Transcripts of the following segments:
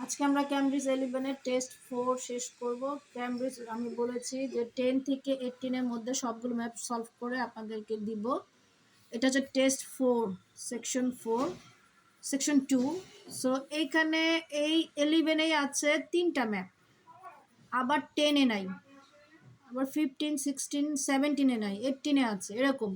আজকে আমরা ক্যামব্রিজ 11 এর টেস্ট 4 শেষ করব। ক্যামব্রিজ আমি বলেছি যে 10 থেকে 18 এর মধ্যে সবগুলো ম্যাপ সলভ করে আপনাদেরকে দিব। এটা হচ্ছে টেস্ট 4 সেকশন 4 সেকশন 2। সো এইখানে এই 11 এ আছে 3টা ম্যাপ, আবার 10 এ নাই, আবার 15, 16, 17 এ নাই, 18 এ আছে, এরকম।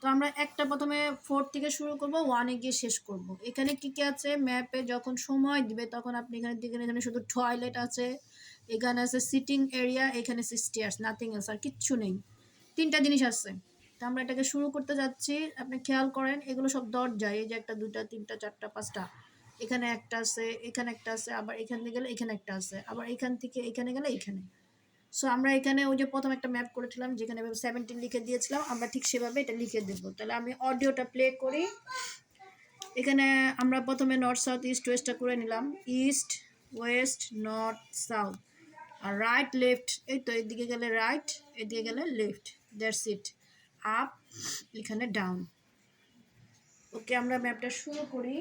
তো আমরা একটা প্রথমে 4 থেকে শুরু করব, 1 এ গিয়ে শেষ করব। এখানে কি কি আছে ম্যাপে যখন সময় দিবে তখন আপনি এখানে দেখেন, এখানে শুধু টয়লেট আছে, এখানে আছে সিটিং এরিয়া, এখানে আছে স্টেয়ার্স, নাথিং এলস, আর কিচ্ছু নেই। 3টা জিনিস আছে। তো আমরা এটাকে শুরু করতে যাচ্ছি। আপনি খেয়াল করেন এগুলো সব দরজা, এই যে 1, 2, 3, 4, 5টা, এখানে একটা আছে, এখানে একটা আছে, আবার এখান থেকে গেলে এখানে একটা আছে, আবার এখান থেকে এখানে গেলে এখানে। সো আমরা এখানে ওই যে প্রথম একটা ম্যাপ করেছিলাম যেখানে 17 লিখে দিয়েছিলাম, আমরা ঠিক সেভাবে এটা লিখে দেব। তাহলে আমি অডিওটা প্লে করি। এখানে আমরা প্রথমে নর্থ সাউথ ইস্ট ওয়েস্টটা করে নিলাম, ইস্ট ওয়েস্ট নর্থ সাউথ, আর রাইট লেফট, এই তো এদিকে গেলে রাইট, এদিকে গেলে লেফট, দ্যাটস ইট। আপ, এখানে ডাউন। ওকে, আমরা ম্যাপটা শুরু করি,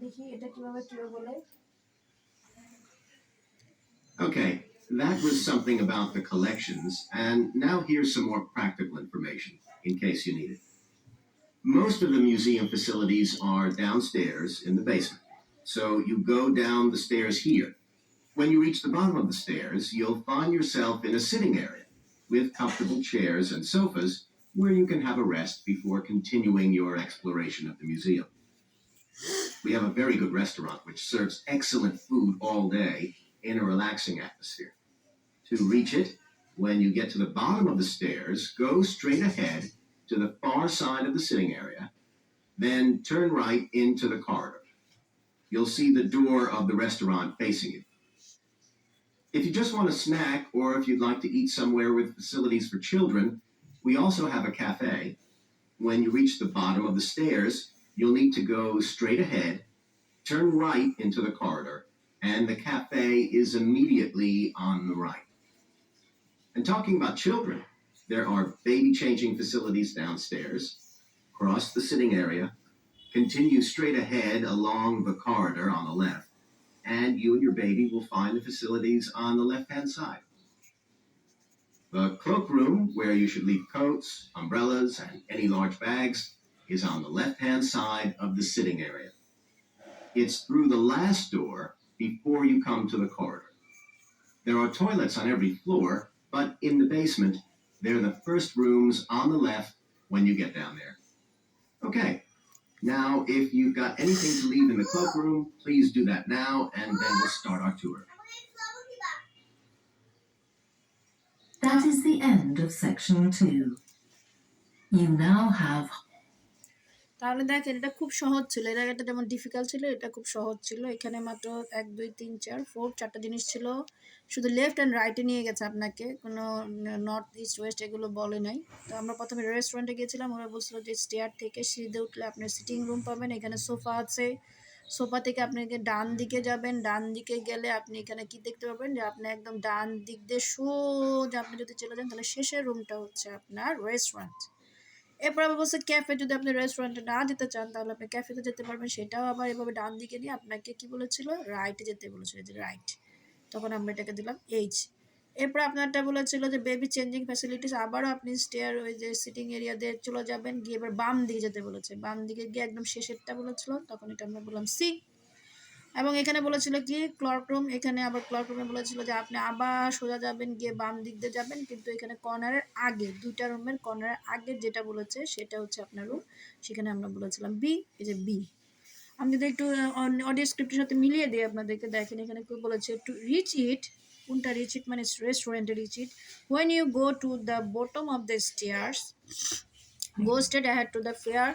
দেখি এটা কিভাবে বলে। Okay, that was something about the collections, and now here's some more practical information, in case you need it. Most of the museum facilities are downstairs in the basement, so you go down the stairs here. When you reach the bottom of the stairs, you'll find yourself in a sitting area with comfortable chairs and sofas where you can have a rest before continuing your exploration of the museum. We have a very good restaurant which serves excellent food all day in a relaxing atmosphere. To reach it, when you get to the bottom of the stairs, go straight ahead to the far side of the sitting area, then turn right into the corridor. You'll see the door of the restaurant facing you. If you just want a snack, or if you'd like to eat somewhere with facilities for children, we also have a cafe. When you reach the bottom of the stairs, you'll need to go straight ahead, turn right into the corridor, and the cafe is immediately on the right. And talking about children, there are baby changing facilities downstairs. Cross the sitting area, continue straight ahead along the corridor on the left, and you and your baby will find the facilities on the left-hand side. The cloakroom, where you should leave coats, umbrellas, and any large bags, is on the left-hand side of the sitting area. It's through the last door before you come to the corridor. There are toilets on every floor, but in the basement, they're the first rooms on the left when you get down there. Okay, now if you've got anything to leave in the cloakroom, please do that now, and then we'll start our tour. That is the end of section 2. You now have... তাহলে দেখেন এটা খুব সহজ ছিল, এর আগেটা যেমন difficult ছিল, এটা খুব সহজ ছিল। এখানে মাত্র 1, 2, 3, 4, 4 4টা জিনিস ছিল, শুধু লেফট অ্যান্ড রাইটে নিয়ে গেছে আপনাকে, কোনো নর্থ ইস্ট ওয়েস্ট এগুলো বলে নাই। তো আমরা প্রথমে রেস্টুরেন্টে গিয়েছিলাম, ওরা বলছিল যে স্টেয়ার থেকে সিঁড়িতে উঠলে আপনি সিটিং রুম পাবেন, এখানে সোফা আছে, সোফা থেকে আপনাকে ডান দিকে যাবেন, ডান দিকে গেলে আপনি এখানে কি দেখতে পাবেন যে আপনি একদম ডান দিক দিয়ে সোজা আপনি যদি চলে যান তাহলে শেষের রুমটা হচ্ছে আপনার রেস্টুরেন্ট। এরপর আবার বলছে ক্যাফে, যদি আপনি রেস্টুরেন্টে না যেতে চান তাহলে আপনি ক্যাফেতে যেতে পারবেন, সেটাও আবার এভাবে ডান দিকে নিয়ে আপনাকে কি বলেছিল, রাইটে যেতে বলেছিল, যে রাইট। তখন আমরা এটাকে দিলাম এইচ। এরপর আপনারটা বলেছিল যে বেবি চেঞ্জিং ফ্যাসিলিটিস, আবারও আপনি স্টেয়ার ওই যে সিটিং এরিয়া দিয়ে চলে যাবেন, গিয়ে এবার বাম দিকে যেতে বলেছে, বাম দিকে গিয়ে একদম শেষেরটা বলেছিল, তখন এটা আমরা বললাম সি। এবং এখানে বলেছিল কি ক্লকরুম, এখানে আবার ক্লকরুমে বলেছিল যে আপনি আবার সোজা যাবেন, গিয়ে বাম দিক দিয়ে যাবেন, কিন্তু এখানে কর্নারের আগে, 2টা রুমের কর্নারের আগে যেটা বলেছে সেটা হচ্ছে আপনার রুম, সেখানে আমরা বলেছিলাম বি, এই যে বি। আমি যদি একটু অডিও স্ক্রিপ্টের সাথে মিলিয়ে দিই আপনাদেরকে, দেখেন এখানে কেউ বলেছে টু রিচ ইট, কোনটা রিচ ইট মানে রেস্টুরেন্টে Rich Eat, when you go to the bottom of the stairs, go straight ahead to the fair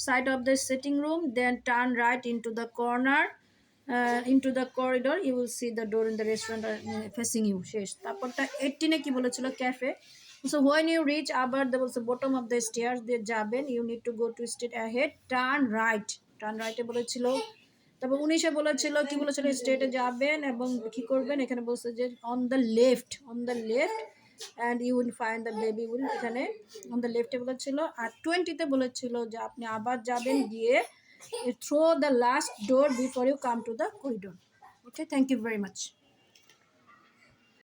side of the sitting room, then turn right into the corner, into the corridor, you will see the door in the restaurant facing you. শেষ। তারপরটা 18 কি বলেছিল cafe, so when you reach আবার there was the bottom of the stairs দিয়ে যাবেন, you need to go to straight ahead, turn right, এ বলেছিল। তারপর 19 বলেছিল কি বলেছিল, স্ট্রেটে যাবেন এবং কি করবেন, এখানে বলছে যে on the left and you will find the baby will, এখানে on the left এ বলেছিল। আর 20 বলেছিল যে আপনি আবার যাবেন, গিয়ে through the last door before you come to the corridor. Okay, thank you very much.